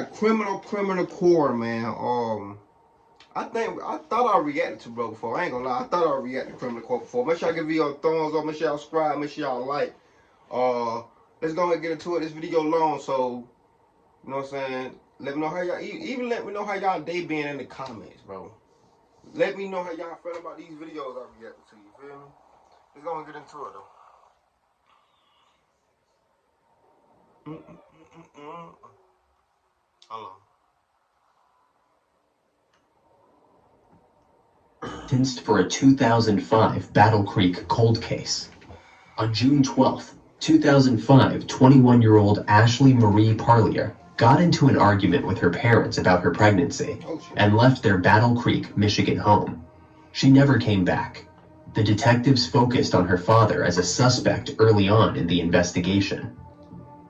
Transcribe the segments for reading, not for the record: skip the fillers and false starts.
got criminal core, man. I thought I reacted to bro before. I ain't gonna lie. I thought I reacted to criminal core before. Make sure y'all give me your thumbs up. Make sure y'all subscribe. Make sure y'all like. Let's go ahead and get into it. This video long, so you know what I'm saying. Let me know how y'all. Even let me know how y'all day been in the comments, bro. Let me know how y'all feel about these videos I reacted to. You feel me? Let's go and get into it though. Hold on. Sentenced for a 2005 Battle Creek cold case. On June 12, 2005, 21-year-old Ashley Marie Parlier got into an argument with her parents about her pregnancy and left their Battle Creek, Michigan home. She never came back. The detectives focused on her father as a suspect early on in the investigation.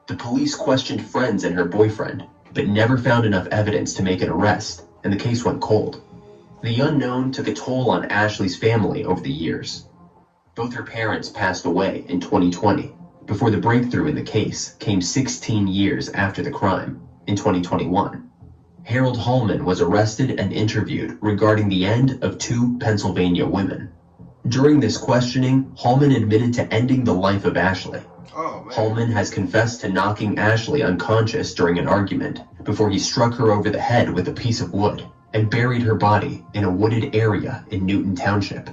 The police questioned friends and her boyfriend, but never found enough evidence to make an arrest, and the case went cold. The unknown took a toll on Ashley's family over the years. Both her parents passed away in 2020, before the breakthrough in the case came 16 years after the crime, in 2021. Harold Hallman was arrested and interviewed regarding the end of 2 Pennsylvania women. During this questioning, Hallman admitted to ending the life of Ashley. Hallman has confessed to knocking Ashley unconscious during an argument before he struck her over the head with a piece of wood and buried her body in a wooded area in Newton Township.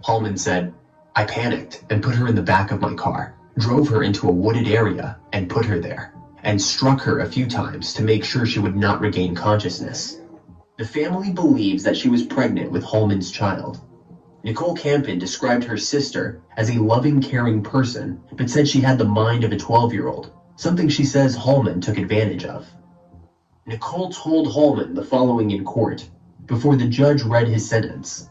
Hallman said, "I panicked and put her in the back of my car, drove her into a wooded area and put her there, and struck her a few times to make sure she would not regain consciousness." The family believes that she was pregnant with Hallman's child. Nicole Campen described her sister as a loving, caring person, but said she had the mind of a 12-year-old, something she says Hallman took advantage of. Nicole told Hallman the following in court, before the judge read his sentence.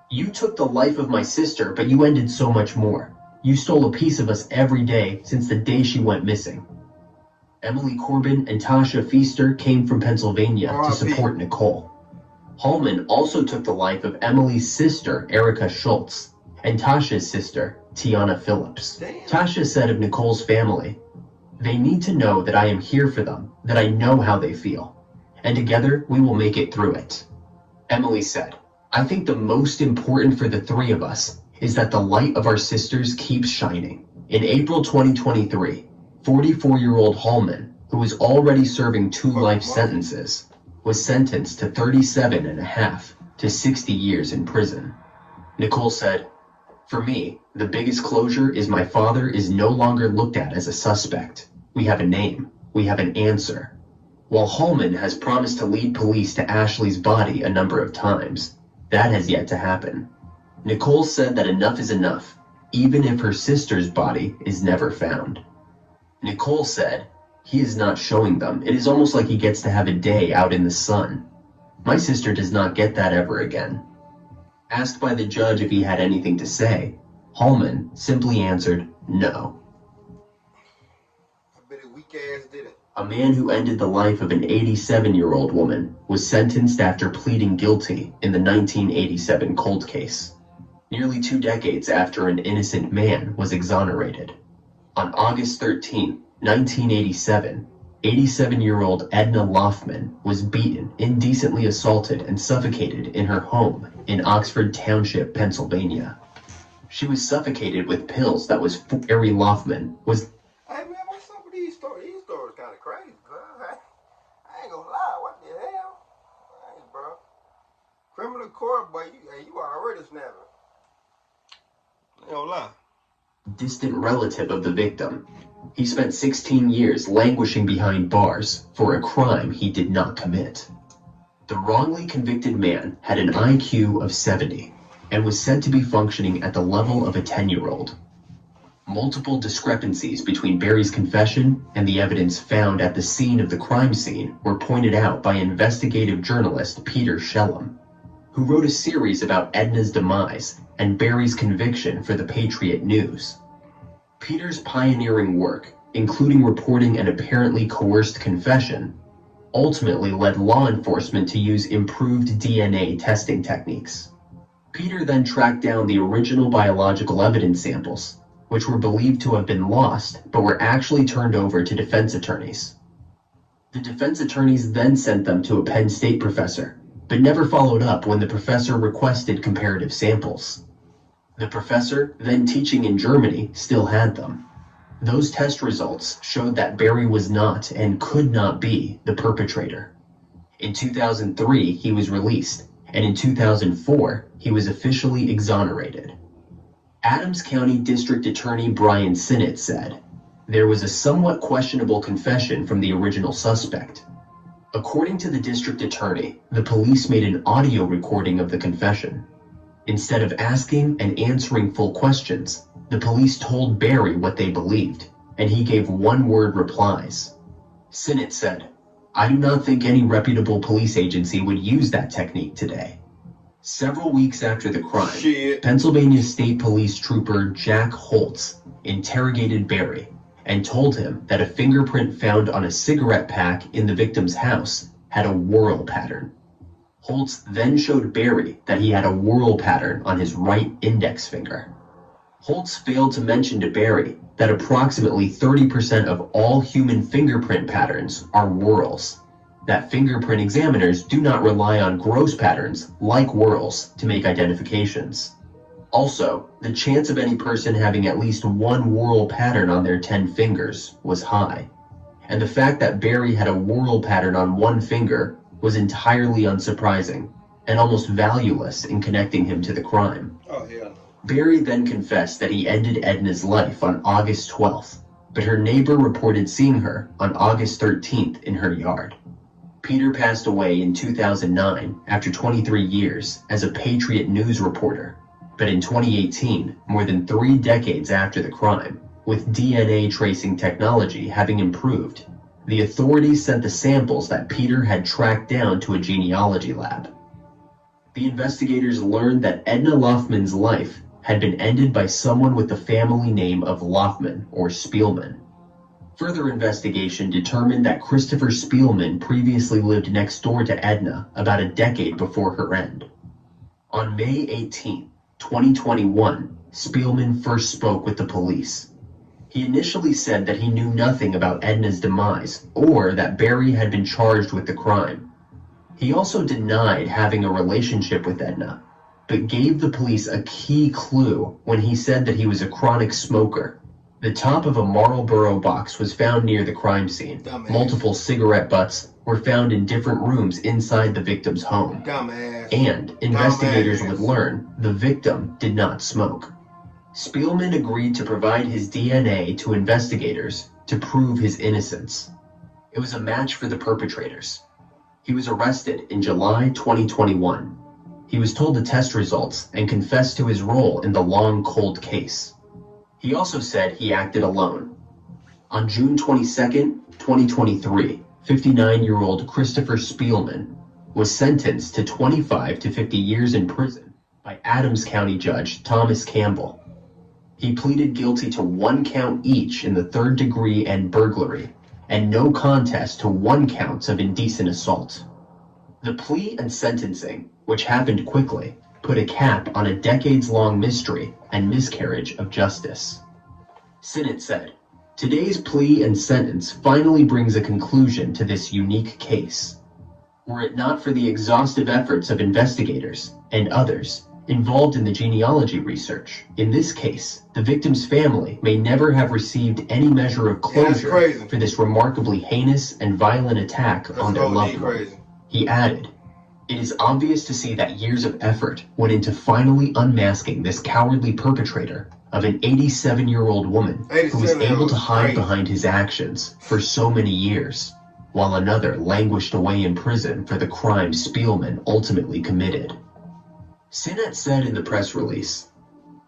"You took the life of my sister, but you ended so much more. You stole a piece of us every day since the day she went missing." Emily Corbin and Tasha Feaster came from Pennsylvania to support Nicole. Hallman also took the life of Emily's sister, Erica Schultz, and Tasha's sister, Tiana Phillips. Tasha said of Nicole's family, "They need to know that I am here for them, that I know how they feel, and together we will make it through it." Emily said, "I think the most important for the 3 of us is that the light of our sisters keeps shining." In April 2023, 44-year-old Hallman, who was already serving 2 life sentences, was sentenced to 37.5 to 60 years in prison. Nicole said, "For me, the biggest closure is my father is no longer looked at as a suspect. We have a name. We have an answer." While Hallman has promised to lead police to Ashley's body a number of times, that has yet to happen. Nicole said that enough is enough, even if her sister's body is never found. Nicole said, "He is not showing them. It is almost like he gets to have a day out in the sun. My sister does not get that ever again." Asked by the judge if he had anything to say, Hallman simply answered, "No." I bet a weak ass did it. A man who ended the life of an 87-year-old woman was sentenced after pleading guilty in the 1987 cold case, nearly 2 decades after an innocent man was exonerated. On August 13, 1987, 87-year-old Edna Loffman was beaten, indecently assaulted, and suffocated in her home in Oxford Township, Pennsylvania. She was suffocated with pills that was Harry Loffman was. Hey man, what's up with these stories? These stories kind of crazy, bro. I ain't gonna lie. What the hell? Hey, bro. Criminal court, boy. You already snapping. I ain't gonna lie. Distant relative of the victim. He spent 16 years languishing behind bars for a crime he did not commit. The wrongly convicted man had an IQ of 70 and was said to be functioning at the level of a 10-year-old. Multiple discrepancies between Barry's confession and the evidence found at the scene of the crime scene were pointed out by investigative journalist Peter Shellum, who wrote a series about Edna's demise and Barry's conviction for the Patriot News. Peter's pioneering work, including reporting an apparently coerced confession, ultimately led law enforcement to use improved DNA testing techniques. Peter then tracked down the original biological evidence samples, which were believed to have been lost but were actually turned over to defense attorneys. The defense attorneys then sent them to a Penn State professor, but never followed up when the professor requested comparative samples. The professor, then teaching in Germany, still had them. Those test results showed that Barry was not and could not be the perpetrator. In 2003, he was released, and in 2004, he was officially exonerated. Adams County District Attorney Brian Sinnott said, "There was a somewhat questionable confession from the original suspect." According to the district attorney, the police made an audio recording of the confession. Instead of asking and answering full questions, the police told Barry what they believed, and he gave one-word replies. Sinnott said, "I do not think any reputable police agency would use that technique today." Several weeks after the crime, Pennsylvania State Police Trooper Jack Holtz interrogated Barry and told him that a fingerprint found on a cigarette pack in the victim's house had a whorl pattern. Holtz then showed Barry that he had a whorl pattern on his right index finger. Holtz failed to mention to Barry that approximately 30% of all human fingerprint patterns are whorls, that fingerprint examiners do not rely on gross patterns like whorls to make identifications. Also, the chance of any person having at least one whorl pattern on their 10 fingers was high, and the fact that Barry had a whorl pattern on one finger was entirely unsurprising and almost valueless in connecting him to the crime. Oh, yeah. Barry then confessed that he ended Edna's life on August 12th, but her neighbor reported seeing her on August 13th in her yard. Peter passed away in 2009 after 23 years as a Patriot News reporter, but in 2018, more than 3 decades after the crime, with DNA tracing technology having improved, the authorities sent the samples that Peter had tracked down to a genealogy lab. The investigators learned that Edna Loffman's life had been ended by someone with the family name of Loffman or Spielman. Further investigation determined that Christopher Spielman previously lived next door to Edna about a decade before her end. On May 18, 2021, Spielman first spoke with the police. He initially said that he knew nothing about Edna's demise or that Barry had been charged with the crime. He also denied having a relationship with Edna, but gave the police a key clue when he said that he was a chronic smoker. The top of a Marlboro box was found near the crime scene. Dumbass. Multiple cigarette butts were found in different rooms inside the victim's home. Dumbass. And investigators would learn the victim did not smoke. Spielman agreed to provide his DNA to investigators to prove his innocence. It was a match for the perpetrators. He was arrested in July 2021. He was told the test results and confessed to his role in the long cold case. He also said he acted alone. On June 22, 2023, 59-year-old Christopher Spielman was sentenced to 25 to 50 years in prison by Adams County Judge Thomas Campbell. He pleaded guilty to 1 count each in the 3rd degree and burglary, and no contest to 1 count of indecent assault. The plea and sentencing, which happened quickly, put a cap on a decades-long mystery and miscarriage of justice. Sinnott said, "Today's plea and sentence finally brings a conclusion to this unique case. Were it not for the exhaustive efforts of investigators and others involved in the genealogy research, in this case, the victim's family may never have received any measure of closure for this remarkably heinous and violent attack on their loved one." He added, "It is obvious to see that years of effort went into finally unmasking this cowardly perpetrator of an 87-year-old woman who was able to hide behind his actions for so many years, while another languished away in prison for the crime Spielman ultimately committed." Sinnott said in the press release,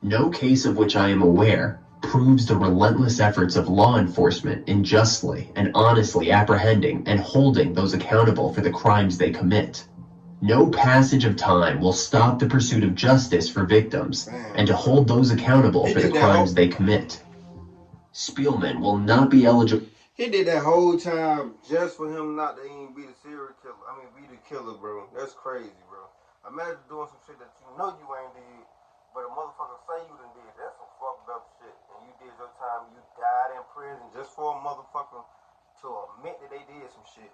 "No case of which I am aware proves the relentless efforts of law enforcement in justly and honestly apprehending and holding those accountable for the crimes they commit. No passage of time will stop the pursuit of justice for victims and to hold those accountable for the crimes they commit. Spielman will not be eligible." He did that whole time just for him not to even be the serial killer. Be the killer, bro. That's crazy, bro. Imagine doing some shit that you know you ain't did, but a motherfucker say you done did. That's some fucked up shit. And you did your time, you died in prison just for a motherfucker to admit that they did some shit.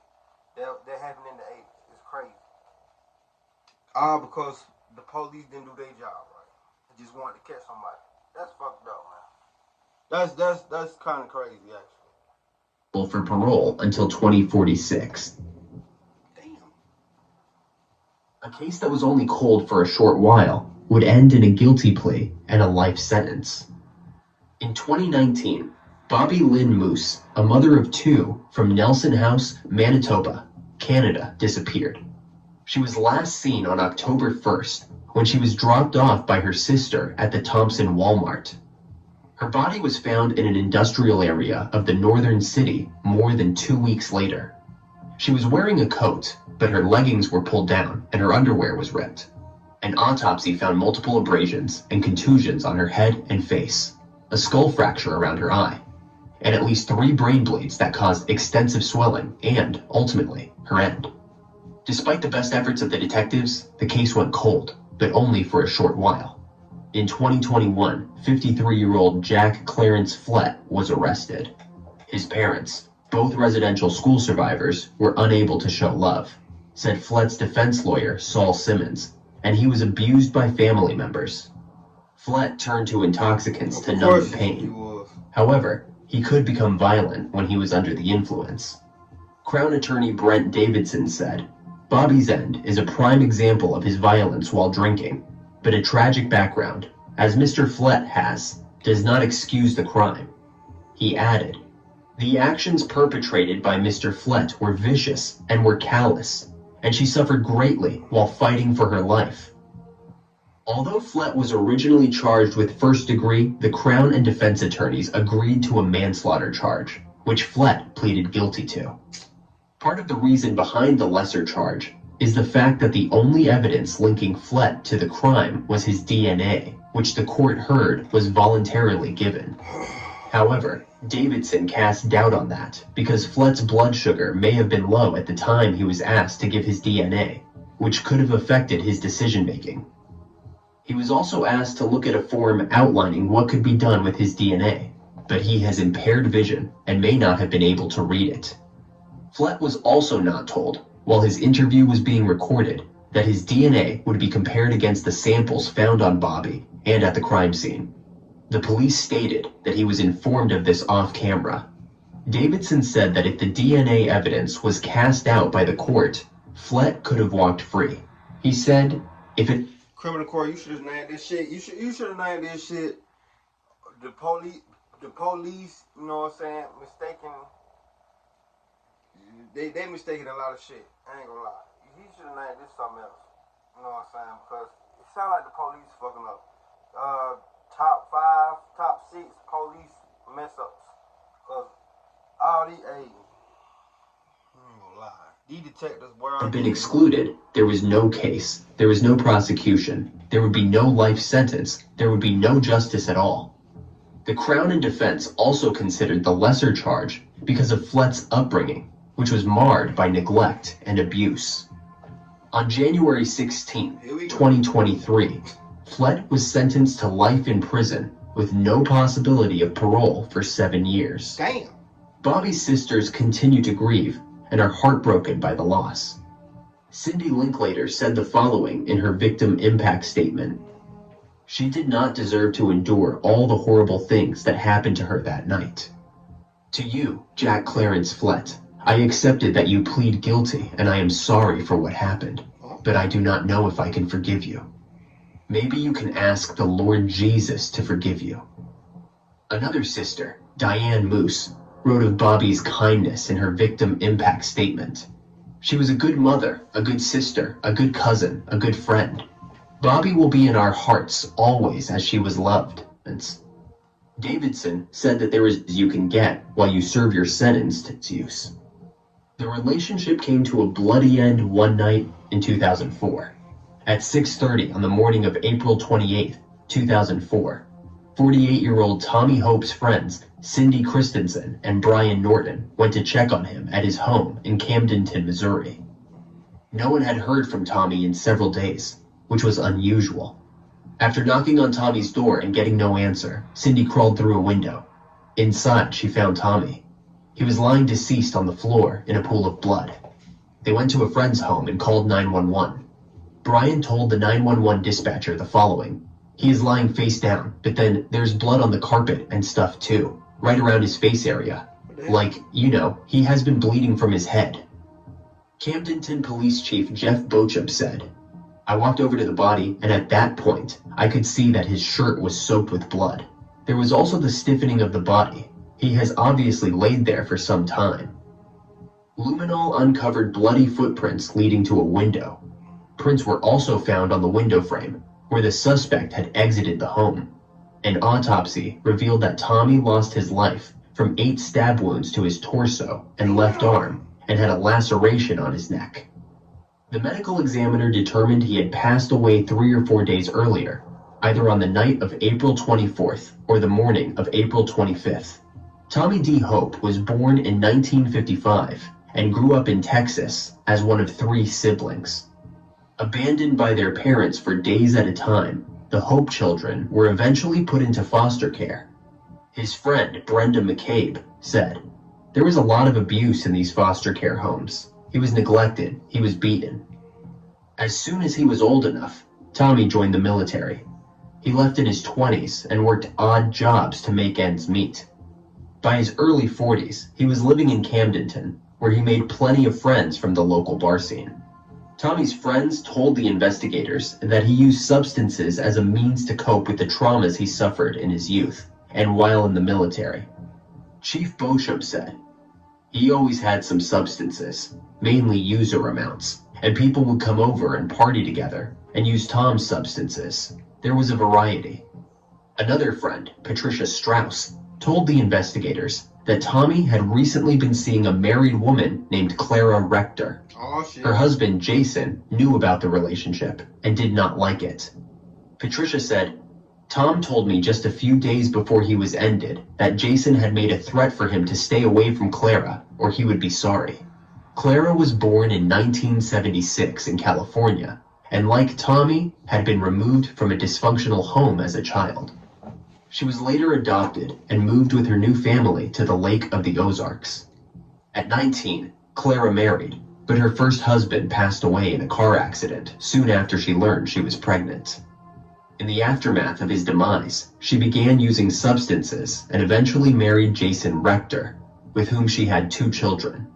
that happened in the 80s. It's crazy. All because the police didn't do their job right. They just wanted to catch somebody. That's fucked up, man. That's kind of crazy, actually. For parole until 2046. Damn. A case that was only cold for a short while would end in a guilty plea and a life sentence. In 2019, Bobby Lynn Moose, a mother of two from Nelson House, Manitoba, Canada, disappeared. She was last seen on October 1st when she was dropped off by her sister at the Thompson Walmart. Her body was found in an industrial area of the northern city more than 2 weeks later. She was wearing a coat, but her leggings were pulled down and her underwear was ripped. An autopsy found multiple abrasions and contusions on her head and face, a skull fracture around her eye, and at least 3 brain bleeds that caused extensive swelling and, ultimately, her end. Despite the best efforts of the detectives, the case went cold, but only for a short while. In 2021, 53-year-old Jack Clarence Flett was arrested. His parents, both residential school survivors, were unable to show love, said Flett's defense lawyer, Saul Simmons, and he was abused by family members. Flett turned to intoxicants to numb the pain. However, he could become violent when he was under the influence. Crown attorney Brent Davidson said, "Bobby's end is a prime example of his violence while drinking, but a tragic background, as Mr. Flett has, does not excuse the crime." He added, "The actions perpetrated by Mr. Flett were vicious and were callous, and she suffered greatly while fighting for her life." Although Flett was originally charged with first degree, the Crown and defense attorneys agreed to a manslaughter charge, which Flett pleaded guilty to. Part of the reason behind the lesser charge is the fact that the only evidence linking Flett to the crime was his DNA, which the court heard was voluntarily given. However, Davidson cast doubt on that because Flett's blood sugar may have been low at the time he was asked to give his DNA, which could have affected his decision-making. He was also asked to look at a form outlining what could be done with his DNA, but he has impaired vision and may not have been able to read it. Flett was also not told, while his interview was being recorded, that his DNA would be compared against the samples found on Bobby and at the crime scene. The police stated that he was informed of this off-camera. Davidson said that if the DNA evidence was cast out by the court, Flett could have walked free. He said, if it... Criminal court, you should have named this shit. You should have named this shit. The police, you know what I'm saying, mistaken. They mistaken a lot of shit. I ain't gonna lie. He should have named this something else. You know what I'm saying? Because it sounds like the police fucking up. Top 5, top 6 police mess ups. Because all these, I ain't gonna lie. These detectives were had been excluded, there was no case, there was no prosecution, there would be no life sentence, there would be no justice at all. The Crown and defense also considered the lesser charge because of Flett's upbringing, which was marred by neglect and abuse. On January 16, 2023, Flett was sentenced to life in prison with no possibility of parole for 7 years. Damn. Bobby's sisters continue to grieve and are heartbroken by the loss. Cindy Linklater said the following in her victim impact statement. She did not deserve to endure all the horrible things that happened to her that night. To you, Jack Clarence Flett, I accepted that you plead guilty and I am sorry for what happened, but I do not know if I can forgive you. Maybe you can ask the Lord Jesus to forgive you. Another sister, Diane Moose, wrote of Bobby's kindness in her victim impact statement. She was a good mother, a good sister, a good cousin, a good friend. Bobby will be in our hearts always as she was loved. Davidson said that there is you can get while you serve your sentence to use. The relationship came to a bloody end one night in 2004. At 6:30 on the morning of April 28, 2004, 48-year-old Tommy Hope's friends, Cindy Christensen and Brian Norton, went to check on him at his home in Camdenton, Missouri. No one had heard from Tommy in several days, which was unusual. After knocking on Tommy's door and getting no answer, Cindy crawled through a window. Inside, she found Tommy. He was lying deceased on the floor in a pool of blood. they went to a friend's home and called 911. Brian told the 911 dispatcher the following. He is lying face down, but then there's blood on the carpet and stuff too, right around his face area. Like, you know, he has been bleeding from his head. Camdenton Police Chief Jeff Beauchamp said, I walked over to the body, and at that point, I could see that his shirt was soaked with blood. There was also the stiffening of the body. He has obviously laid there for some time. Luminol uncovered bloody footprints leading to a window. Prints were also found on the window frame, where the suspect had exited the home. An autopsy revealed that Tommy lost his life from 8 stab wounds to his torso and left arm and had a laceration on his neck. The medical examiner determined he had passed away 3 or 4 days earlier, either on the night of April 24th or the morning of April 25th. Tommy D. Hope was born in 1955 and grew up in Texas as one of 3 siblings. Abandoned by their parents for days at a time, the Hope children were eventually put into foster care. His friend, Brenda McCabe, said, there was a lot of abuse in these foster care homes. He was neglected, he was beaten. As soon as he was old enough, Tommy joined the military. He left in his 20s and worked odd jobs to make ends meet. By his early 40s, he was living in Camdenton, where he made plenty of friends from the local bar scene. Tommy's friends told the investigators that he used substances as a means to cope with the traumas he suffered in his youth and while in the military. Chief Beauchamp said, he always had some substances, mainly user amounts, and people would come over and party together and use Tom's substances. There was a variety. Another friend, Patricia Strauss, told the investigators that Tommy had recently been seeing a married woman named Clara Rector. Oh, shit. Her husband, Jason, knew about the relationship and did not like it. Patricia said, Tom told me just a few days before he was ended that Jason had made a threat for him to stay away from Clara or he would be sorry. Clara was born in 1976 in California and, like Tommy, had been removed from a dysfunctional home as a child. She was later adopted and moved with her new family to the Lake of the Ozarks. At 19, Clara married, but her first husband passed away in a car accident soon after she learned she was pregnant. In the aftermath of his demise, she began using substances and eventually married Jason Rector, with whom she had 2 children.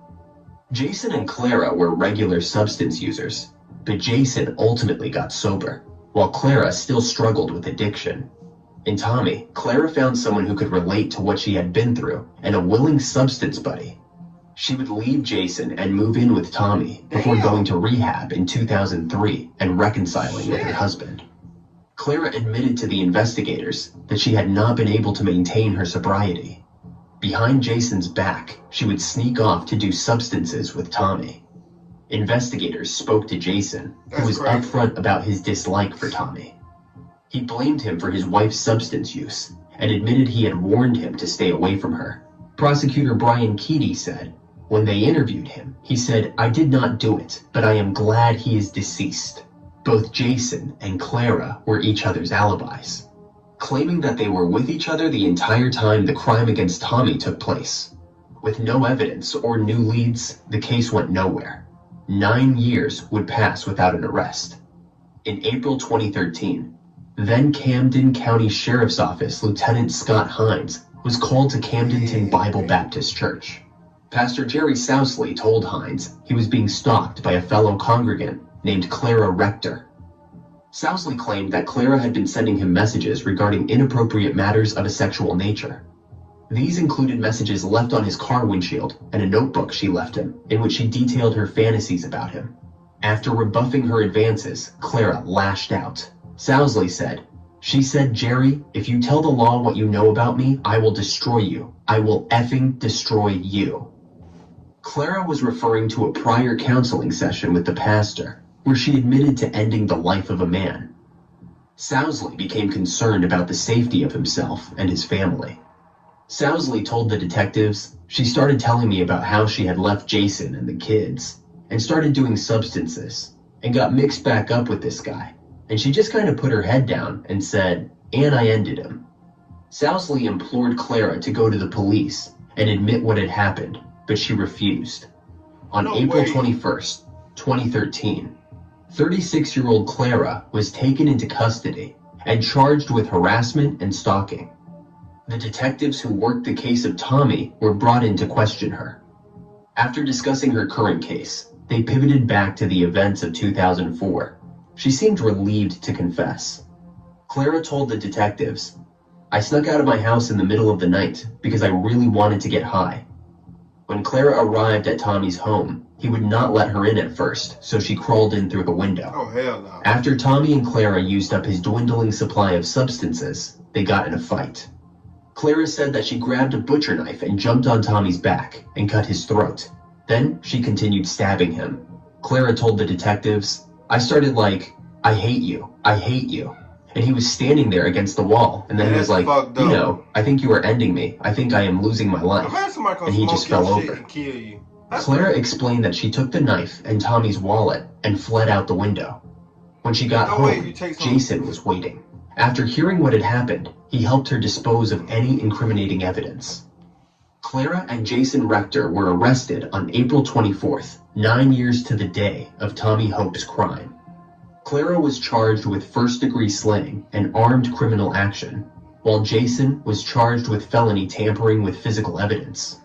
Jason and Clara were regular substance users, but Jason ultimately got sober, while Clara still struggled with addiction. In Tommy, Clara found someone who could relate to what she had been through and a willing substance buddy. She would leave Jason and move in with Tommy before going to rehab in 2003 and reconciling with her husband. Clara admitted to the investigators that she had not been able to maintain her sobriety. Behind Jason's back, she would sneak off to do substances with Tommy. Investigators spoke to Jason, who was upfront about his dislike for Tommy. He blamed him for his wife's substance use and admitted he had warned him to stay away from her. Prosecutor Brian Keaty said, when they interviewed him, he said, I did not do it, but I am glad he is deceased. Both Jason and Clara were each other's alibis, claiming that they were with each other the entire time the crime against Tommy took place. With no evidence or new leads, the case went nowhere. 9 years would pass without an arrest. In April 2013, then Camden County Sheriff's Office Lieutenant Scott Hines was called to Camdenton Bible Baptist Church. Pastor Jerry Sousley told Hines he was being stalked by a fellow congregant named Clara Rector. Sousley claimed that Clara had been sending him messages regarding inappropriate matters of a sexual nature. These included messages left on his car windshield and a notebook she left him in which she detailed her fantasies about him. After rebuffing her advances, Clara lashed out. Sousley said, she said, Jerry, if you tell the law what you know about me, I will destroy you. I will effing destroy you. Clara was referring to a prior counseling session with the pastor, where she admitted to ending the life of a man. Sousley became concerned about the safety of himself and his family. Sousley told the detectives, she started telling me about how she had left Jason and the kids, and started doing substances, and got mixed back up with this guy. And she just kind of put her head down and said, and I ended him. Sousley implored Clara to go to the police and admit what had happened, but she refused. On April 21st, 2013, 36-year-old Clara was taken into custody and charged with harassment and stalking. The detectives who worked the case of Tommy were brought in to question her. After discussing her current case, they pivoted back to the events of 2004. She seemed relieved to confess. Clara told the detectives, "I snuck out of my house in the middle of the night because I really wanted to get high. When Clara arrived at Tommy's home, he would not let her in at first, so she crawled in through the window. Oh, hell no. After Tommy and Clara used up his dwindling supply of substances, they got in a fight. Clara said that she grabbed a butcher knife and jumped on Tommy's back and cut his throat. Then she continued stabbing him. Clara told the detectives, "I started like, 'I hate you, I hate you.' And he was standing there against the wall, and then he was like, 'You know, I think you are ending me. I think I am losing my life.' And he just fell over." Clara explained that she took the knife and Tommy's wallet and fled out the window. When she got home, Jason was waiting. After hearing what had happened, he helped her dispose of any incriminating evidence. Clara and Jason Rector were arrested on April 24th, 9 years to the day of Tommy Hope's crime. Clara was charged with first-degree slaying and armed criminal action, while Jason was charged with felony tampering with physical evidence.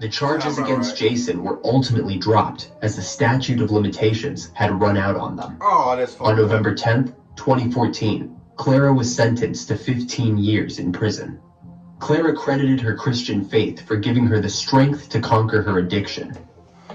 The charges against Jason were ultimately dropped as the statute of limitations had run out on them. On November 10th, 2014, Clara was sentenced to 15 years in prison. Clara credited her Christian faith for giving her the strength to conquer her addiction.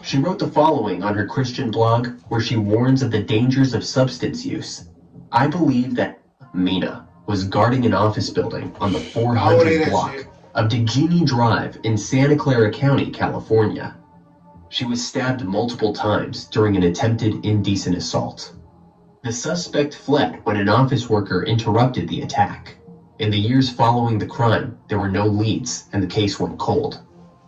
She wrote the following on her Christian blog, where she warns of the dangers of substance use. "I believe that Mina was guarding an office building on the 400 block of DeGenie Drive in Santa Clara County, California. She was stabbed multiple times during an attempted indecent assault. The suspect fled when an office worker interrupted the attack. In the years following the crime, there were no leads and the case went cold.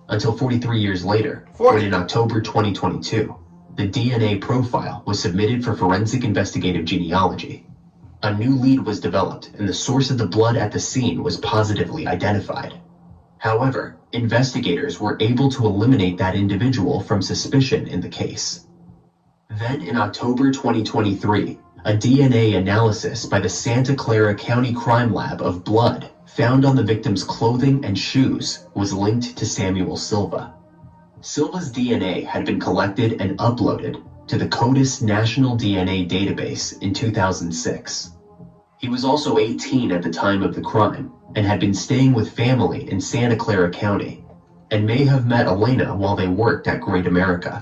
Until 43 years later, when in October 2022, the DNA profile was submitted for forensic investigative genealogy. A new lead was developed and the source of the blood at the scene was positively identified. However, investigators were able to eliminate that individual from suspicion in the case. Then in October 2023, a DNA analysis by the Santa Clara County Crime Lab of blood found on the victim's clothing and shoes was linked to Samuel Silva. Silva's DNA had been collected and uploaded to the CODIS National DNA Database in 2006. He was also 18 at the time of the crime and had been staying with family in Santa Clara County and may have met Elena while they worked at Great America.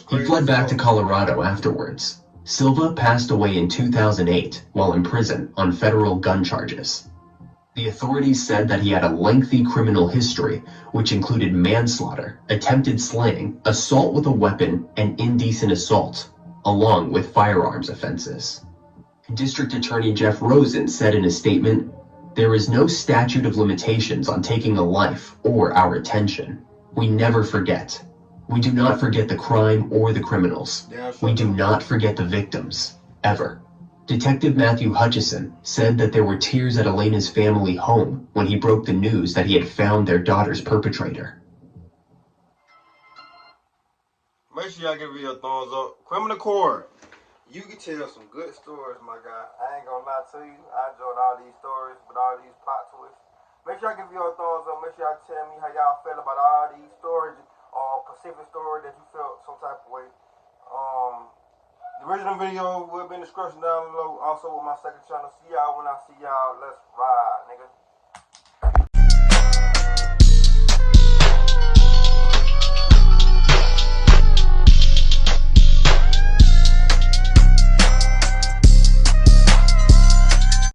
He fled back to Colorado afterwards. Silva passed away in 2008 while in prison on federal gun charges. The authorities said that he had a lengthy criminal history, which included manslaughter, attempted slaying, assault with a weapon, and indecent assault, along with firearms offenses. District Attorney Jeff Rosen said in a statement, "There is no statute of limitations on taking a life or our attention. We never forget. We do not forget the crime or the criminals. We do not forget the victims, ever." Detective Matthew Hutchison said that there were tears at Elena's family home when he broke the news that he had found their daughter's perpetrator. Make sure y'all give me a thumbs up. Criminal Court. You can tell some good stories, my guy. I ain't gonna lie to you. I enjoyed all these stories with all these plot twists. Make sure y'all give me a thumbs up. Make sure y'all tell me how y'all feel about all these stories or Pacific story that you felt some type of way. The original video will be in the description down below. Also with my second channel. See y'all when I see y'all. Let's ride, nigga.